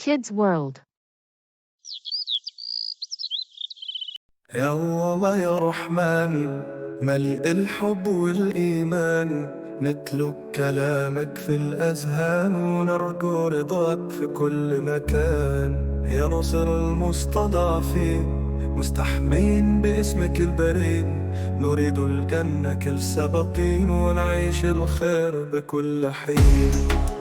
Kids World. يا الله يا رحمن، ملء الحب والإيمان، نتلو كلامك في الأذهان ونرجو رضاك في كل مكان. يا نصر المستضعفين، مستحمين باسمك البرين، نريد الجنة كالسبقين ونعيش الخير بكل حين.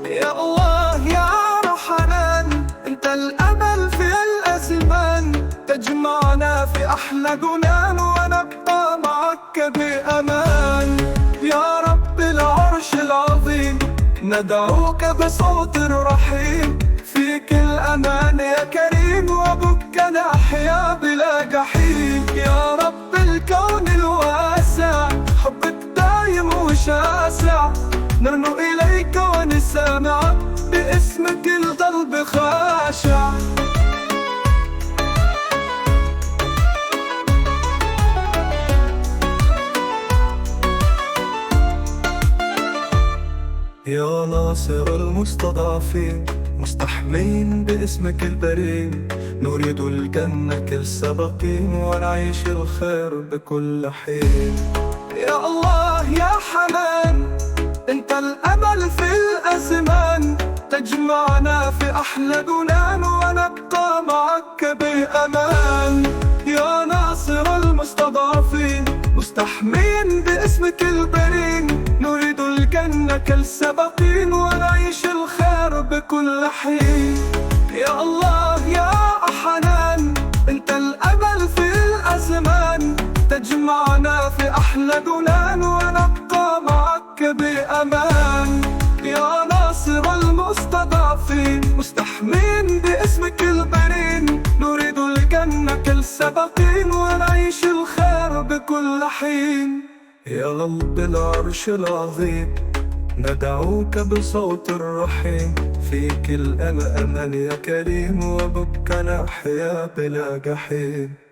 يا الله يا رحمن، انت الأمل في الأزمان، تجمعنا في أحلى جنان ونبقى معك بأمان. يا رب العرش العظيم، ندعوك بصوت رحيم، فيك الأمان يا كريم، وبك نحيا بلا جحيم. يا رب الكون الواسع، حبك دايم وشاسع، نرنو إليك ونسامع، باسمك القلب خاشع. يا ناصر المستضعفين، مستحمين باسمك البرين، نريد الجنة كالسبقين ونعيش الخير بكل حين. يا الله يا حنان، انت الأمل في الأزمان، تجمعنا في أحلى جنان ونبقى معك بأمان. يا ناصر المستضعفين، مستحمين باسمك البرين، نريد الجنة كالسبقين ونعيش الخير بكل حين. يا الله يا حنان، انت الأمل في الأزمان، تجمعنا في أحلى جنان ونبقى معك بأمان. يا ناصر المستضعفين، مستحمين باسمك البرين، نريد الجنة كالسبقين ونعيش الخير بكل حين. يا رب العرش العظيم، ندعوك بصوت رحيم، فيك الأمل يا كريم، وبك نحيا بلا جحيم.